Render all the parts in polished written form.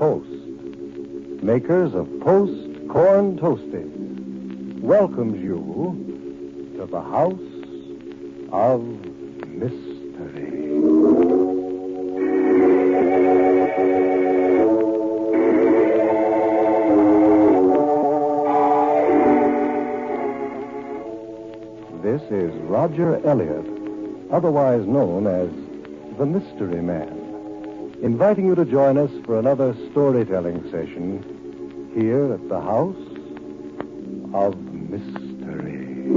Post, makers of Post Corn Toasties, welcomes you to the House of Mystery. This is Roger Elliot, otherwise known as the Mystery Man, inviting you to join us for another storytelling session here at the House of Mystery.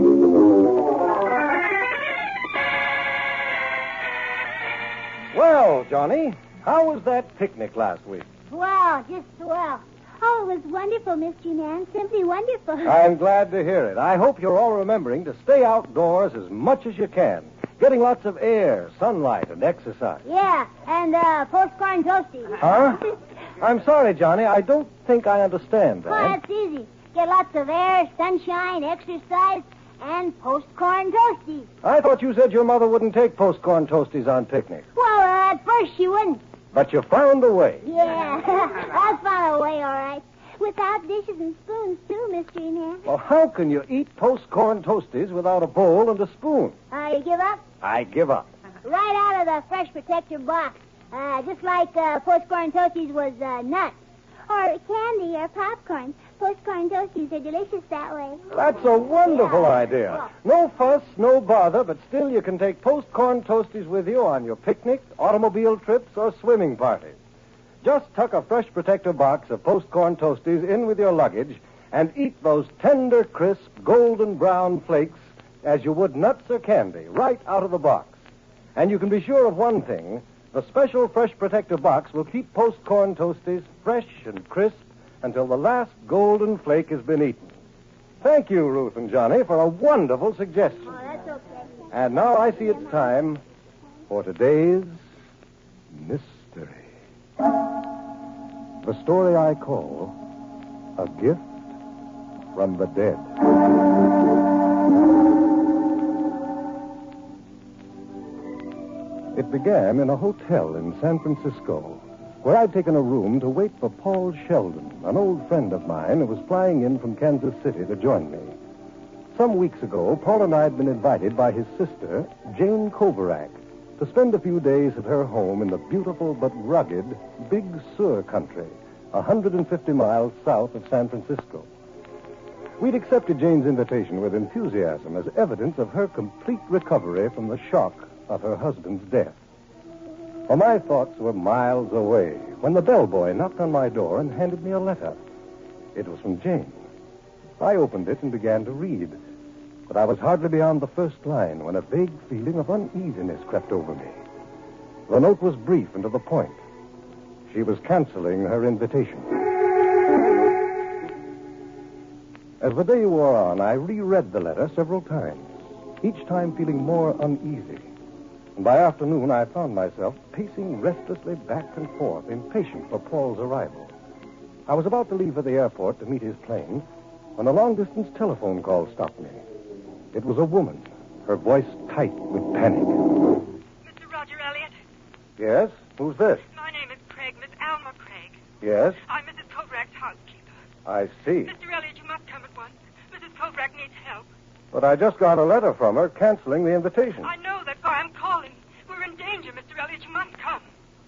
Well, Johnny, how was that picnic last week? Swell, just swell. Oh, it was wonderful, Mystery Man. Simply wonderful. I'm glad to hear it. I hope you're all remembering to stay outdoors as much as you can, getting lots of air, sunlight, and exercise. Yeah, and post-corn toasties. Huh? I'm sorry, Johnny. I don't think I understand that. Well, it's easy. Get lots of air, sunshine, exercise, and post-corn toasties. I thought you said your mother wouldn't take post-corn toasties on picnics. Well, at first she wouldn't. But you found a way. Yeah, I found a way, all right. Without dishes and spoons, too, Mystery Man. Well, how can you eat post-corn toasties without a bowl and a spoon? You give up? I give up. Right out of the Fresh Protector box. Just like post-corn toasties was nuts. Or candy or popcorn. Post-corn toasties are delicious that way. That's a wonderful idea. No fuss, no bother, but still you can take post-corn toasties with you on your picnic, automobile trips, or swimming parties. Just tuck a Fresh Protector box of post-corn toasties in with your luggage and eat those tender, crisp, golden brown flakes as you would nuts or candy right out of the box. And you can be sure of one thing. The special Fresh Protector box will keep post-corn toasties fresh and crisp until the last golden flake has been eaten. Thank you, Ruth and Johnny, for a wonderful suggestion. Oh, that's okay. And now I see it's time for today's mystery. The story I call A Gift from the Dead. It began in a hotel in San Francisco, where I'd taken a room to wait for Paul Sheldon, an old friend of mine who was flying in from Kansas City to join me. Some weeks ago, Paul and I had been invited by his sister, Jane Kovarak, to spend a few days at her home in the beautiful but rugged Big Sur country, 150 miles south of San Francisco. We'd accepted Jane's invitation with enthusiasm as evidence of her complete recovery from the shock of her husband's death. Well, my thoughts were miles away when the bellboy knocked on my door and handed me a letter. It was from Jane. I opened it and began to read, but I was hardly beyond the first line when a vague feeling of uneasiness crept over me. The note was brief and to the point. She was canceling her invitation. As the day wore on, I reread the letter several times, each time feeling more uneasy. And by afternoon, I found myself pacing restlessly back and forth, impatient for Paul's arrival. I was about to leave for the airport to meet his plane when a long-distance telephone call stopped me. It was a woman, her voice tight with panic. Mr. Roger Elliot? Yes? Who's this? My name is Craig, Miss Alma Craig. Yes? I'm Mrs. Kovrak's housekeeper. I see. Mr. Elliot, you must come at once. Mrs. Kovrak needs help. But I just got a letter from her canceling the invitation. I know, that's why I'm calling. We're in danger, Mr. Elliot. You must come.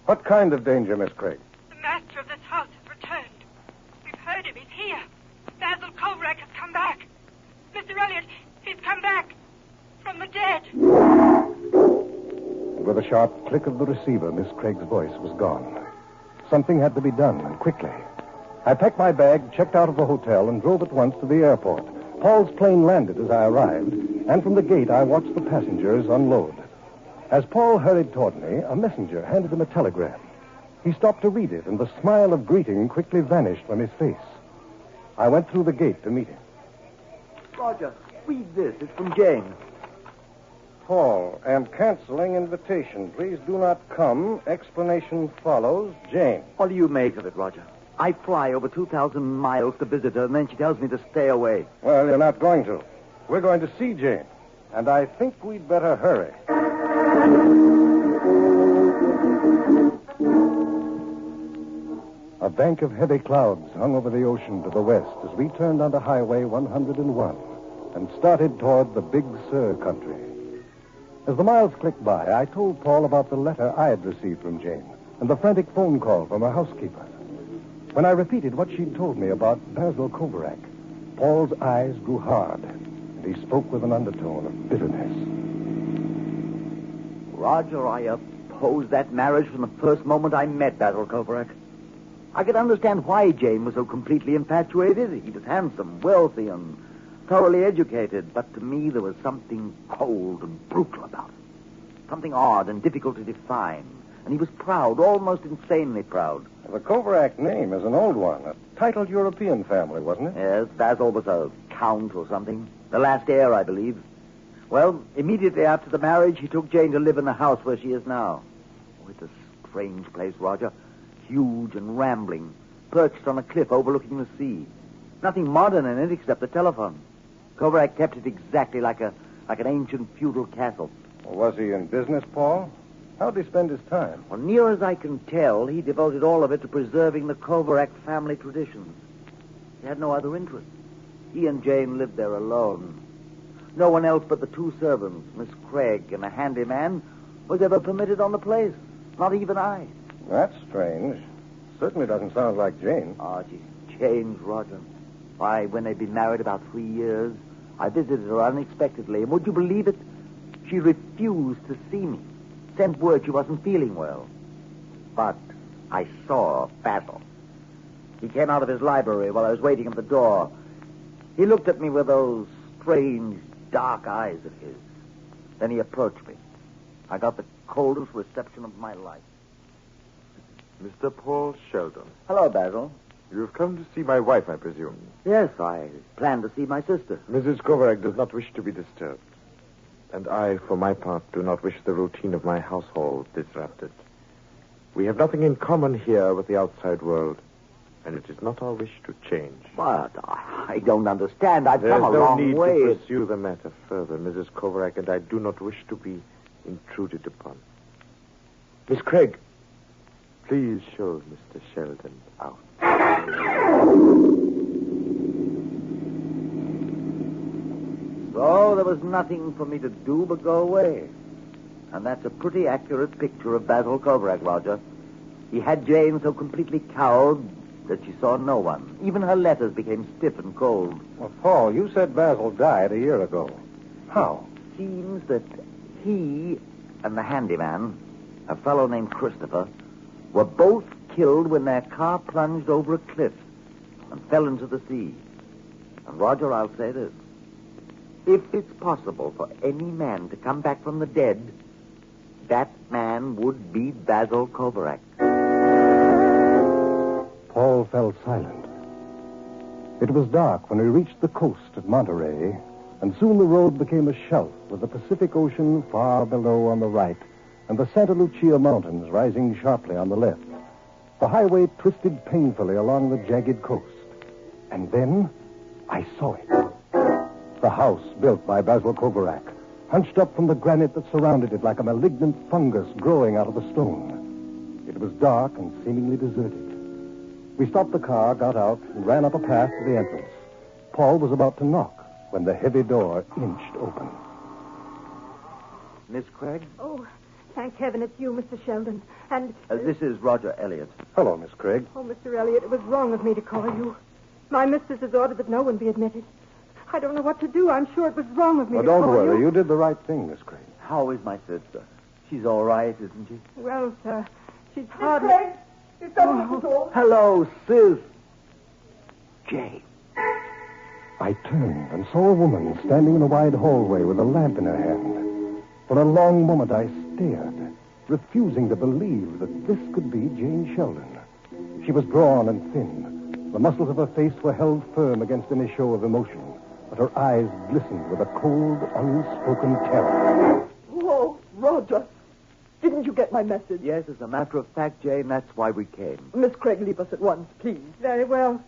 What kind of danger, Miss Craig? The master of this house has returned. We've heard him. He's here. Basil Kovrak has come back. Mr. Elliot, he's come back from the dead. And with a sharp click of the receiver, Miss Craig's voice was gone. Something had to be done, and quickly. I packed my bag, checked out of the hotel, and drove at once to the airport. Paul's plane landed as I arrived, and from the gate I watched the passengers unload. As Paul hurried toward me, a messenger handed him a telegram. He stopped to read it, and the smile of greeting quickly vanished from his face. I went through the gate to meet him. Roger, read this. It's from Jane. Paul, am canceling invitation. Please do not come. Explanation follows. Jane. What do you make of it, Roger? I fly over 2,000 miles to visit her, and then she tells me to stay away. Well, you're not going to. We're going to see Jane, and I think we'd better hurry. A bank of heavy clouds hung over the ocean to the west as we turned onto Highway 101 and started toward the Big Sur country. As the miles clicked by, I told Paul about the letter I had received from Jane and the frantic phone call from her housekeeper. When I repeated what she'd told me about Basil Kovarak, Paul's eyes grew hard, and he spoke with an undertone of bitterness. Roger, I opposed that marriage from the first moment I met Basil Kovarak. I could understand why Jane was so completely infatuated. He was handsome, wealthy, and thoroughly educated. But to me, there was something cold and brutal about him. Something odd and difficult to define. And he was proud, almost insanely proud. The Kovarak name is an old one. A titled European family, wasn't it? Yes, Basil was a count or something. The last heir, I believe. Well, immediately after the marriage, he took Jane to live in the house where she is now. Oh, it's a strange place, Roger. Huge and rambling, perched on a cliff overlooking the sea. Nothing modern in it except the telephone. Kovarak kept it exactly like an ancient feudal castle. Well, was he in business, Paul? How'd he spend his time? Well, near as I can tell, he devoted all of it to preserving the Kovarak family traditions. He had no other interest. He and Jane lived there alone. No one else but the two servants, Miss Craig and a handyman, was ever permitted on the place. Not even I. That's strange. Certainly doesn't sound like Jane. Oh, she's changed, Roger. Why, when they'd been married about 3 years, I visited her unexpectedly, and would you believe it? She refused to see me. Sent word she wasn't feeling well. But I saw Basil. He came out of his library while I was waiting at the door. He looked at me with those strange, dark eyes of his. Then he approached me. I got the coldest reception of my life. Mr. Paul Sheldon. Hello, Basil. You've come to see my wife, I presume. Yes, I plan to see my sister. Mrs. Kovarak does not wish to be disturbed. And I, for my part, do not wish the routine of my household disrupted. We have nothing in common here with the outside world, and it is not our wish to change. But I don't understand. I've There's come a no long need way. to pursue the matter further, Mrs. Kovarak, and I do not wish to be intruded upon. Miss Craig, please show Mr. Sheldon out. So there was nothing for me to do but go away. And that's a pretty accurate picture of Basil Kovarak, Roger. He had Jane so completely cowed that she saw no one. Even her letters became stiff and cold. Well, Paul, you said Basil died a year ago. How? Seems that he and the handyman, a fellow named Christopher, were both killed when their car plunged over a cliff and fell into the sea. And, Roger, I'll say this. If it's possible for any man to come back from the dead, that man would be Basil Kovarak. Paul fell silent. It was dark when we reached the coast at Monterey, and soon the road became a shelf with the Pacific Ocean far below on the right and the Santa Lucia Mountains rising sharply on the left. The highway twisted painfully along the jagged coast. And then I saw it. The house built by Basil Kovarak, hunched up from the granite that surrounded it like a malignant fungus growing out of the stone. It was dark and seemingly deserted. We stopped the car, got out, and ran up a path to the entrance. Paul was about to knock when the heavy door inched open. Miss Craig? Oh, thank heaven it's you, Mr. Sheldon. And... This is Roger Elliot. Hello, Miss Craig. Oh, Mr. Elliot, it was wrong of me to call you. My mistress has ordered that no one be admitted. I don't know what to do. I'm sure it was wrong of me Well, to call don't worry. you. You did the right thing, Miss Craig. How is my sister? She's all right, isn't she? Well, sir, she's hardly... Craig, is that at all? Hello, sis. Jane. I turned and saw a woman standing in a wide hallway with a lamp in her hand. For a long moment I stared, refusing to believe that this could be Jane Sheldon. She was drawn and thin. The muscles of her face were held firm against any show of emotion, but her eyes glistened with a cold, unspoken terror. Oh, Roger. Didn't you get my message? Yes, as a matter of fact, Jane, that's why we came. Miss Craig, leave us at once, please. Very well.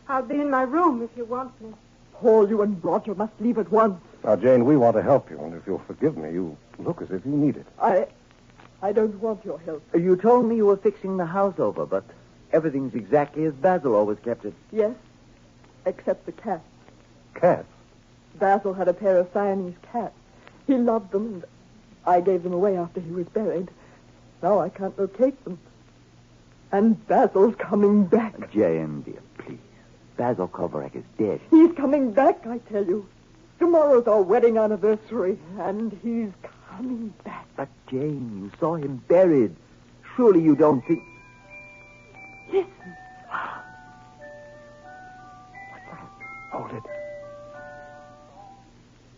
I'll be in my room if you want me. Paul, you and Roger must leave at once. Now, Jane, we want to help you, and if you'll forgive me, you look as if you need it. I don't want your help. You told me you were fixing the house over, but Everything's exactly as Basil always kept it. Yes, except the cats. Cats? Basil had a pair of Siamese cats. He loved them, and I gave them away after he was buried. Now I can't locate them. And Basil's coming back. Jane, dear, please. Basil Kovarak is dead. He's coming back, I tell you. Tomorrow's our wedding anniversary, and he's coming back. But, Jane, you saw him buried. Surely you don't think... Listen. What's that? Hold it.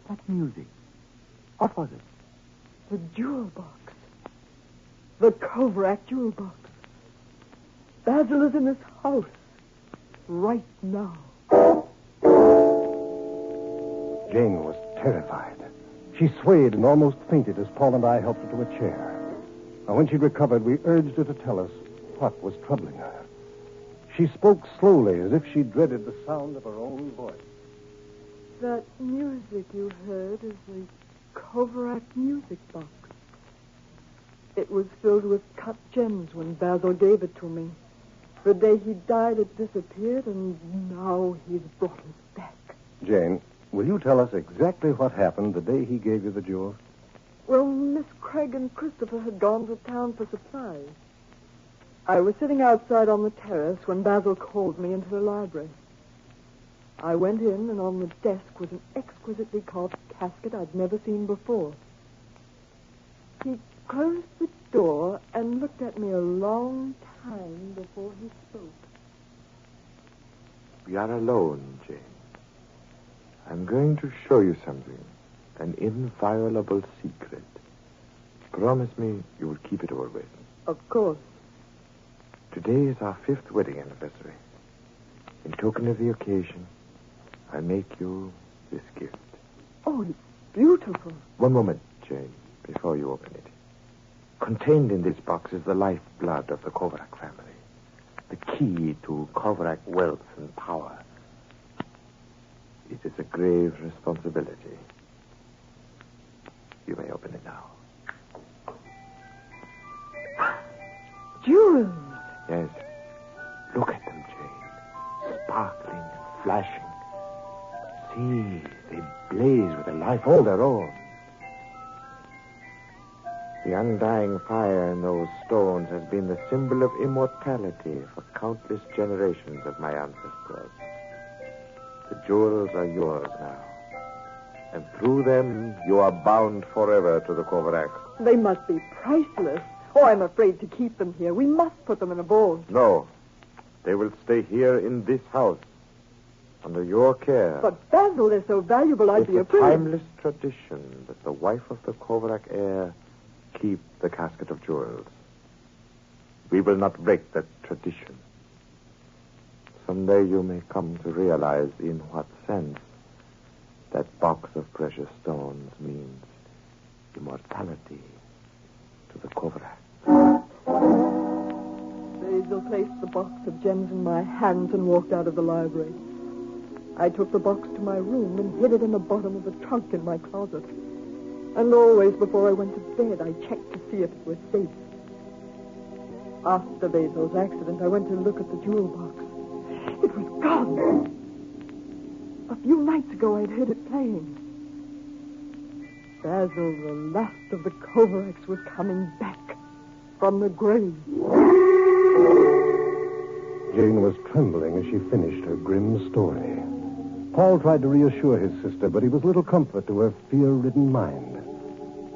That music. What was it? The jewel box. The Kovarak jewel box. Basil is in this house right now. Jane was terrified. She swayed and almost fainted as Paul and I helped her to a chair. And when she'd recovered, we urged her to tell us what was troubling her. She spoke slowly, as if she dreaded the sound of her own voice. That music you heard is the Kovarak music box. It was filled with cut gems when Basil gave it to me. The day he died, it disappeared, and now he's brought it back. Jane, will you tell us exactly what happened the day he gave you the jewels? Well, Miss Craig and Christopher had gone to town for supplies. I was sitting outside on the terrace when Basil called me into the library. I went in, and on the desk was an exquisitely carved casket I'd never seen before. He closed the door and looked at me a long time before he spoke. We are alone, Jane. I'm going to show you something. An inviolable secret. Promise me you will keep it always. Of course. Today is our 5th wedding anniversary. In token of the occasion, I make you this gift. Oh, it's beautiful. One moment, Jane, before you open it. Contained in this box is the lifeblood of the Kovarak family. The key to Kovarak wealth and power. It is a grave responsibility. You may open it now. Jewels. Yes. Look at them, Jane. Sparkling and flashing. See, they blaze with a life all their own. The undying fire in those stones has been the symbol of immortality for countless generations of my ancestors. The jewels are yours now. And through them, you are bound forever to the Kovarak. They must be priceless. Oh, I'm afraid to keep them here. We must put them in a vault. No. They will stay here in this house, under your care. But, Basil, they're so valuable, I'd It's be a afraid. timeless tradition that the wife of the Kovarak heir keep the casket of jewels. We will not break that tradition. Someday you may come to realize in what sense that box of precious stones means immortality to the Kovarak. Basil placed the box of gems in my hands and walked out of the library. I took the box to my room and hid it in the bottom of the trunk in my closet. And always before I went to bed, I checked to see if it was safe. After Basil's accident, I went to look at the jewel box. It was gone. A few nights ago, I'd heard it playing. Basil, the last of the Kovaraks, was coming back from the grave. Jane was trembling as she finished her grim story. Paul tried to reassure his sister, but he was little comfort to her fear-ridden mind.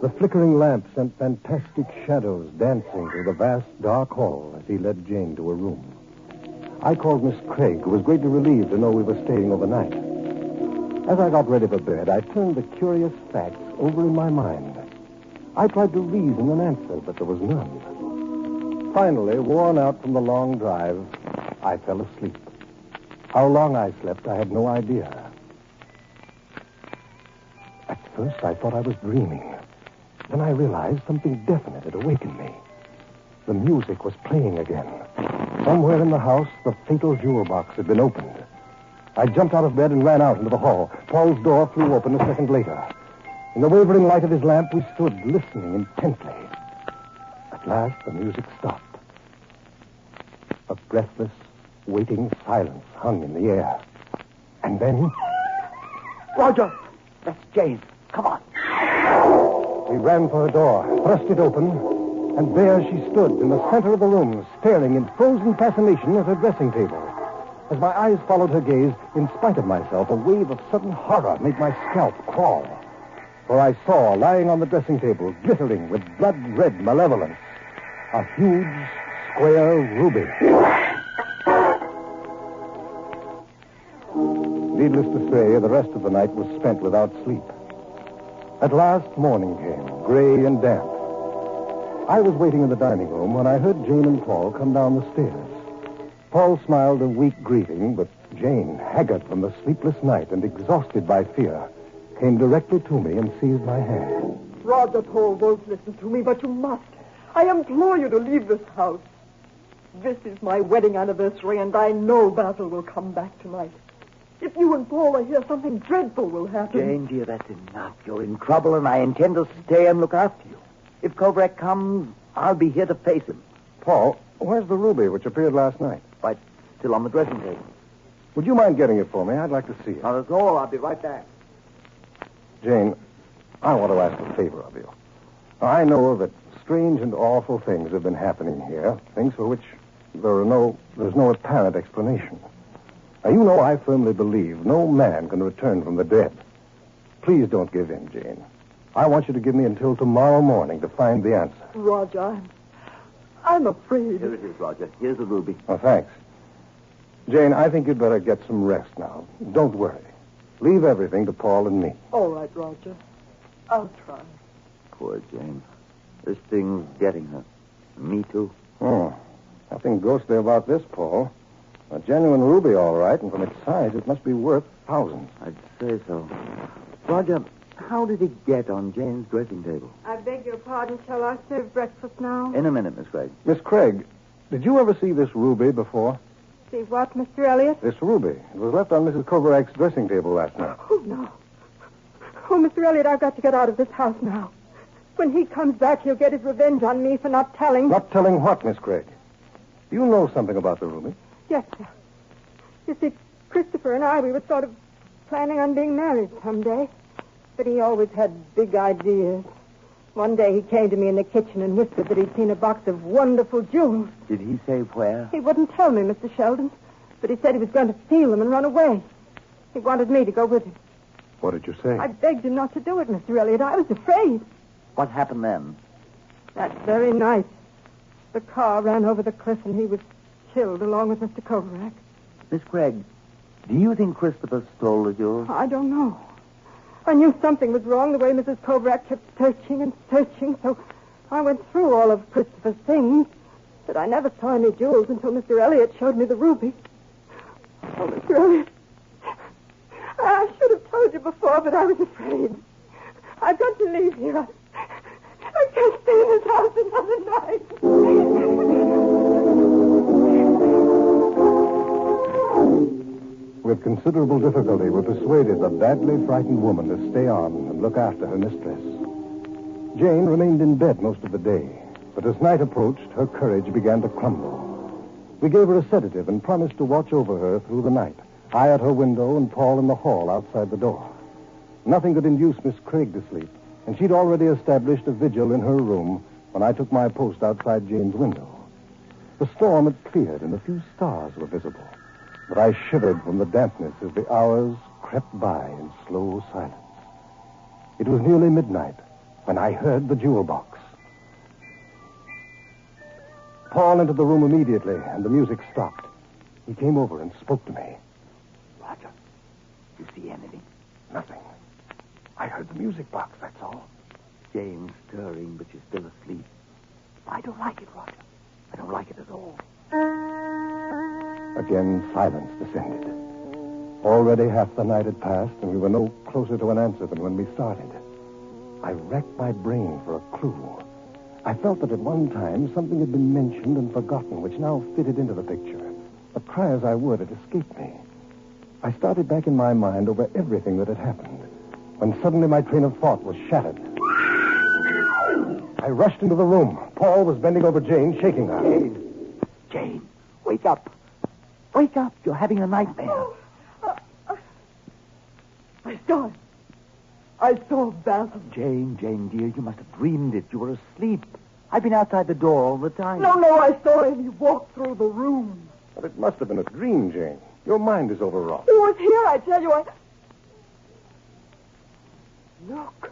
The flickering lamp sent fantastic shadows dancing through the vast, dark hall as he led Jane to her room. I called Miss Craig, who was greatly relieved to know we were staying overnight. As I got ready for bed, I turned the curious facts over in my mind. I tried to reason an answer, but there was none. Finally, worn out from the long drive, I fell asleep. How long I slept, I had no idea. At first, I thought I was dreaming. Then I realized something definite had awakened me. The music was playing again. Somewhere in the house, the fatal jewel box had been opened. I jumped out of bed and ran out into the hall. Paul's door flew open a second later. In the wavering light of his lamp, we stood listening intently. At last, the music stopped. A breathless, waiting silence hung in the air. And then... Roger! That's Jane. Come on. We ran for her door, thrust it open, and there she stood in the center of the room, staring in frozen fascination at her dressing table. As my eyes followed her gaze, in spite of myself, a wave of sudden horror made my scalp crawl. For I saw, lying on the dressing table, glittering with blood-red malevolence, a huge, square ruby. Needless to say, the rest of the night was spent without sleep. At last, morning came, gray and damp. I was waiting in the dining room when I heard Jane and Paul come down the stairs. Paul smiled a weak greeting, but Jane, haggard from the sleepless night and exhausted by fear, came directly to me and seized my hand. Roger, Paul won't listen to me, but you must. I implore you to leave this house. This is my wedding anniversary, and I know Basil will come back tonight. If you and Paul are here, something dreadful will happen. Jane, dear, that's enough. You're in trouble, and I intend to stay and look after you. If Kovrak comes, I'll be here to face him. Paul, where's the ruby which appeared last night? Right, still on the dressing table. Would you mind getting it for me? I'd like to see it. Not at all. I'll be right back. Jane, I want to ask a favor of you. I know that strange and awful things have been happening here, things for which there's no apparent explanation. Now, you know I firmly believe no man can return from the dead. Please don't give in, Jane. I want you to give me until tomorrow morning to find the answer. Roger, I'm afraid. Here it is, Roger. Here's the ruby. Oh, thanks. Jane, I think you'd better get some rest now. Don't worry. Leave everything to Paul and me. All right, Roger. I'll try. Poor Jane. This thing's getting her. Me, too. Oh, nothing ghostly about this, Paul. A genuine ruby, all right, and from its size, it must be worth thousands. I'd say so. Roger, how did it get on Jane's dressing table? I beg your pardon. Shall I serve breakfast now? In a minute, Miss Gregg. Miss Craig, did you ever see this ruby before? See what, Mr. Elliot? This ruby. It was left on Mrs. Kovarak's dressing table last night. Oh, no. Oh, Mr. Elliot, I've got to get out of this house now. When he comes back, he'll get his revenge on me for not telling. Not telling what, Miss Craig? Do you know something about the ruby? Yes, sir. You see, Christopher and I, we were sort of planning on being married someday. But he always had big ideas. One day he came to me in the kitchen and whispered that he'd seen a box of wonderful jewels. Did he say where? He wouldn't tell me, Mr. Sheldon. But he said he was going to steal them and run away. He wanted me to go with him. What did you say? I begged him not to do it, Mr. Elliot. I was afraid. What happened then? That very night, the car ran over the cliff and he was killed along with Mr. Kovarak. Miss Gregg, do you think Christopher stole the jewels? I don't know. I knew something was wrong the way Mrs. Kovarak kept searching and searching, so I went through all of Christopher's things, but I never saw any jewels until Mr. Elliot showed me the ruby. Oh, Mr. Elliot, I should have told you before, but I was afraid. I've got to leave here. I can't stay in this house another night. With considerable difficulty, we persuaded the badly frightened woman to stay on and look after her mistress. Jane remained in bed most of the day, but as night approached, her courage began to crumble. We gave her a sedative and promised to watch over her through the night, I at her window and Paul in the hall outside the door. Nothing could induce Miss Craig to sleep, and she'd already established a vigil in her room when I took my post outside Jane's window. The storm had cleared and a few stars were visible, but I shivered from the dampness as the hours crept by in slow silence. It was nearly midnight when I heard the jewel box. Paul entered the room immediately, and the music stopped. He came over and spoke to me. Roger, you see anything? Nothing. I heard the music box, that's all. Jane's stirring, but she's still asleep. I don't like it, Roger. I don't like it at all. Again, silence descended. Already half the night had passed, and we were no closer to an answer than when we started. I racked my brain for a clue. I felt that at one time something had been mentioned and forgotten, which now fitted into the picture. But try as I would, it escaped me. I started back in my mind over everything that had happened, when suddenly my train of thought was shattered. I rushed into the room. Paul was bending over Jane, shaking her. Jane, Wake up. Wake up. You're having a nightmare. I saw Basil. Jane, dear, you must have dreamed it. You were asleep. I've been outside the door all the time. No, I saw him. He walked through the room. But it must have been a dream, Jane. Your mind is overwrought. He was here, I tell you. Look.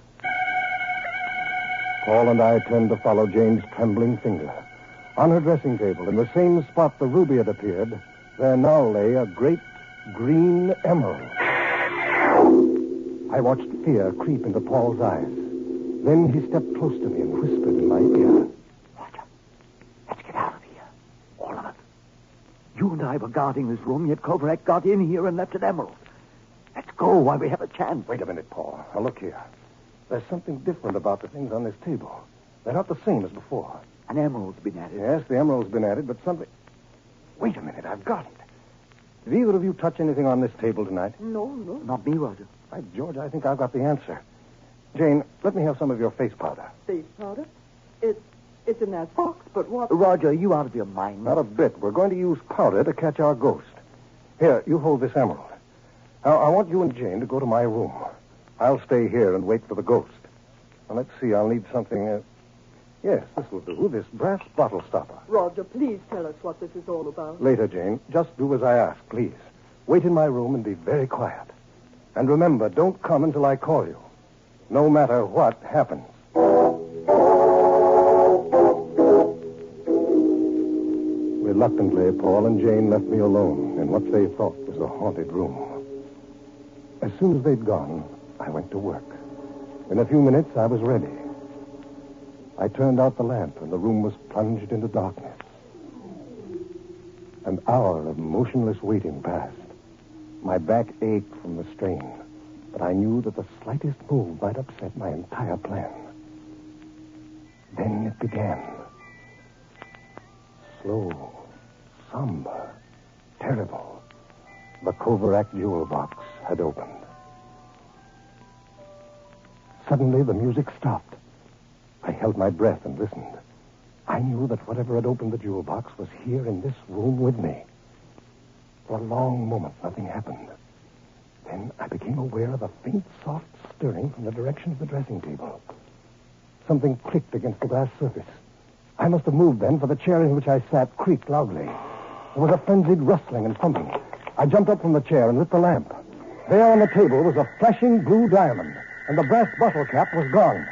Paul and I turned to follow Jane's trembling finger. On her dressing table, in the same spot the ruby had appeared, there now lay a great green emerald. I watched fear creep into Paul's eyes. Then he stepped close to me and whispered in my ear. Roger, let's get out of here. All of us. You and I were guarding this room, yet Kovrak got in here and left an emerald. Let's go while we have a chance. Wait a minute, Paul. Now, look here. There's something different about the things on this table. They're not the same as before. An emerald's been added. Yes, the emerald's been added, but something... Wait a minute, I've got it. Did either of you touch anything on this table tonight? No. Not me, Roger. By George, I think I've got the answer. Jane, let me have some of your face powder. Face powder? It's in that box, but what? Roger, are you out of your mind? Not a bit. We're going to use powder to catch our ghost. Here, you hold this emerald. Now, I want you and Jane to go to my room. I'll stay here and wait for the ghost. Now, let's see. I'll need something... Yes, this will do. This brass bottle stopper. Roger, please tell us what this is all about. Later, Jane. Just do as I ask, please. Wait in my room and be very quiet. And remember, don't come until I call you. No matter what happens. Reluctantly, Paul and Jane left me alone in what they thought was a haunted room. As soon as they'd gone, I went to work. In a few minutes, I was ready. I turned out the lamp, and the room was plunged into darkness. An hour of motionless waiting passed. My back ached from the strain, but I knew that the slightest move might upset my entire plan. Then it began. Slow, somber, terrible. The Kovrak jewel box had opened. Suddenly, the music stopped. I held my breath and listened. I knew that whatever had opened the jewel box was here in this room with me. For a long moment, nothing happened. Then I became aware of a faint, soft stirring from the direction of the dressing table. Something clicked against the glass surface. I must have moved then, for the chair in which I sat creaked loudly. There was a frenzied rustling and thumping. I jumped up from the chair and lit the lamp. There on the table was a flashing blue diamond, and the brass bottle cap was gone.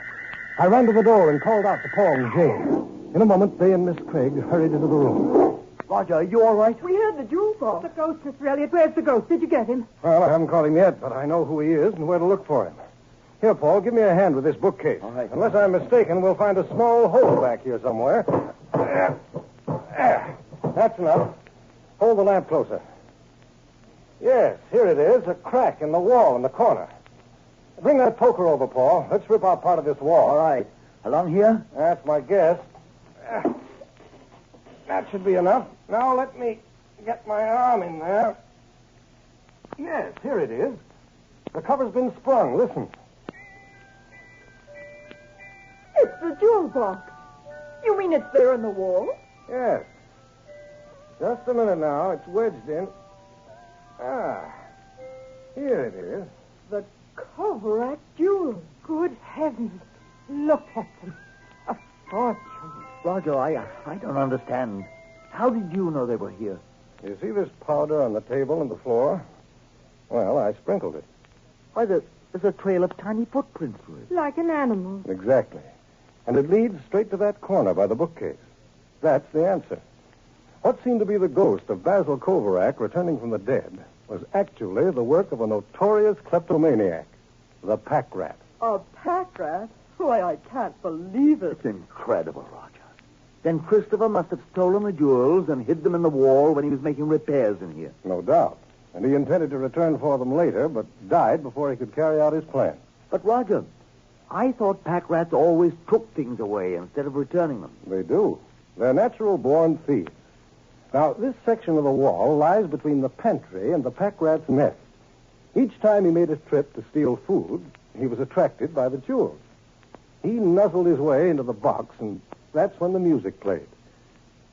I ran to the door and called out to Paul and Jane. In a moment, they and Miss Craig hurried into the room. Roger, are you all right? We had the jewel box. The ghost, Mr. Elliot. Where's the ghost? Did you get him? Well, I haven't caught him yet, but I know who he is and where to look for him. Here, Paul, give me a hand with this bookcase. All right. Unless I'm mistaken, we'll find a small hole back here somewhere. That's enough. Hold the lamp closer. Yes, here it is, a crack in the wall in the corner. Bring that poker over, Paul. Let's rip out part of this wall. All right. Along here? That's my guess. That should be enough. Now let me get my arm in there. Yes, here it is. The cover's been sprung. Listen. It's the jewel box. You mean it's there in the wall? Yes. Just a minute now. It's wedged in. Here it is. The Kovrak jewels. Good heavens. Look at them. A fortune. Roger, I don't understand. How did you know they were here? You see this powder on the table and the floor? Well, I sprinkled it. Why, there's a trail of tiny footprints through it. Like an animal. Exactly. And it leads straight to that corner by the bookcase. That's the answer. What seemed to be the ghost of Basil Kovrak returning from the dead was actually the work of a notorious kleptomaniac, the pack rat. A pack rat? Why, I can't believe it. It's incredible, Roger. Then Christopher must have stolen the jewels and hid them in the wall when he was making repairs in here. No doubt. And he intended to return for them later, but died before he could carry out his plan. But, Roger, I thought pack rats always took things away instead of returning them. They do. They're natural-born thieves. Now, this section of the wall lies between the pantry and the pack rat's nest. Each time he made a trip to steal food, he was attracted by the jewels. He nuzzled his way into the box, and that's when the music played.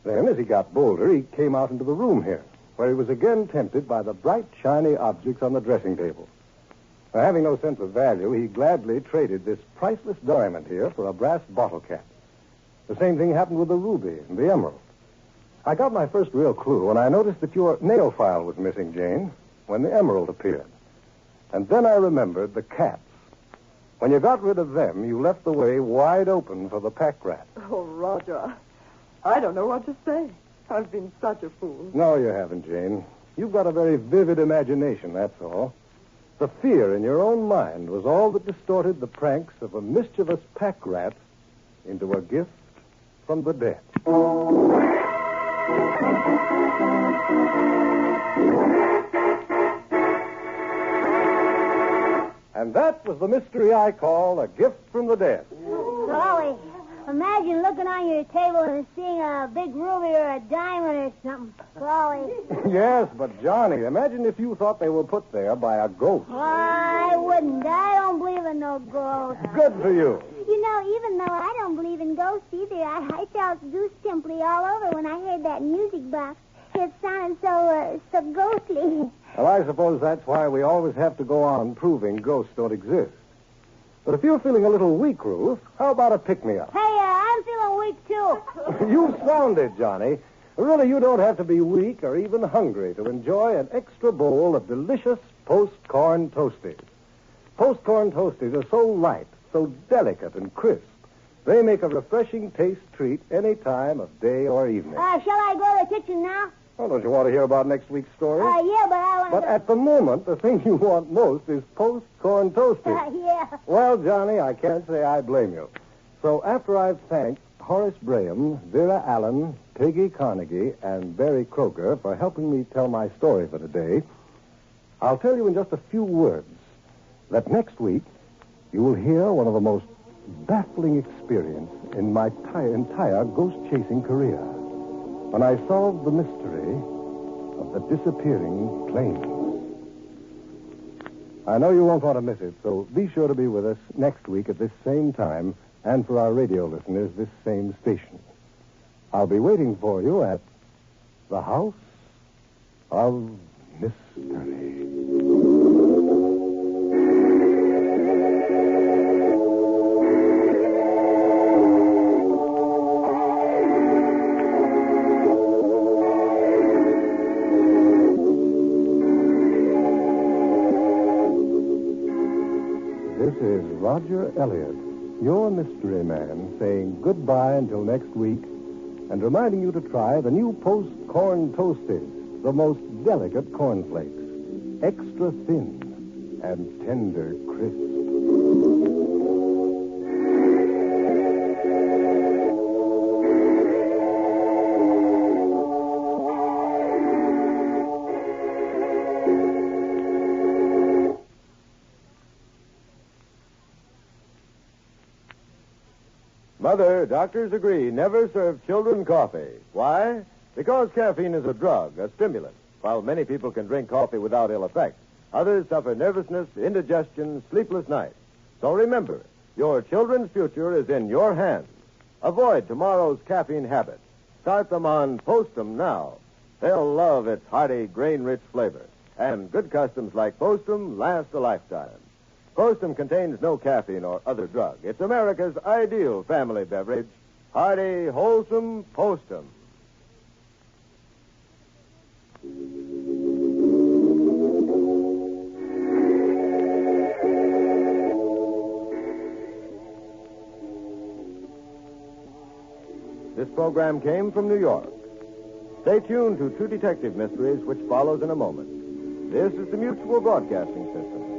Then, as he got bolder, he came out into the room here, where he was again tempted by the bright, shiny objects on the dressing table. Now, having no sense of value, he gladly traded this priceless diamond here for a brass bottle cap. The same thing happened with the ruby and the emerald. I got my first real clue when I noticed that your nail file was missing, Jane, when the emerald appeared. And then I remembered the cats. When you got rid of them, you left the way wide open for the pack rat. Oh, Roger, I don't know what to say. I've been such a fool. No, you haven't, Jane. You've got a very vivid imagination, that's all. The fear in your own mind was all that distorted the pranks of a mischievous pack rat into a gift from the dead. And that was the mystery I call a gift from the dead. Golly, imagine looking on your table and seeing a big ruby or a diamond or something. Golly. Yes, but Johnny, imagine if you thought they were put there by a ghost. I wouldn't. I don't believe in no ghosts. Good for you. You know, even though I don't believe in ghosts either, I felt goose pimply all over when I heard that music box. It sounded so ghostly. Well, I suppose that's why we always have to go on proving ghosts don't exist. But if you're feeling a little weak, Ruth, how about a pick-me-up? Hey, I'm feeling weak, too. You've sounded, Johnny. Really, you don't have to be weak or even hungry to enjoy an extra bowl of delicious post-corn toasties. Post-corn toasties are so light, so delicate and crisp. They make a refreshing taste treat any time of day or evening. Shall I go to the kitchen now? Oh, don't you want to hear about next week's story? Yeah, but I want But at the moment, the thing you want most is post-corn toasties. Yeah. Well, Johnny, I can't say I blame you. So after I've thanked Horace Braham, Vera Allen, Peggy Carnegie, and Barry Kroger for helping me tell my story for today, I'll tell you in just a few words that next week you will hear one of the most baffling experiences in my entire ghost-chasing career, when I solved the mystery of the disappearing planes. I know you won't want to miss it, so be sure to be with us next week at this same time, and for our radio listeners, this same station. I'll be waiting for you at the House of Mystery. This is Roger Elliot, your mystery man, saying goodbye until next week and reminding you to try the new post-corn toasties, the most delicate cornflakes, extra thin and tender crisp. Mother, doctors agree, never serve children coffee. Why? Because caffeine is a drug, a stimulant. While many people can drink coffee without ill effects, others suffer nervousness, indigestion, sleepless nights. So remember, your children's future is in your hands. Avoid tomorrow's caffeine habit. Start them on Postum now. They'll love its hearty, grain-rich flavor. And good customs like Postum last a lifetime. Postum contains no caffeine or other drug. It's America's ideal family beverage. Hearty, wholesome Postum. This program came from New York. Stay tuned to True Detective Mysteries, which follows in a moment. This is the Mutual Broadcasting System.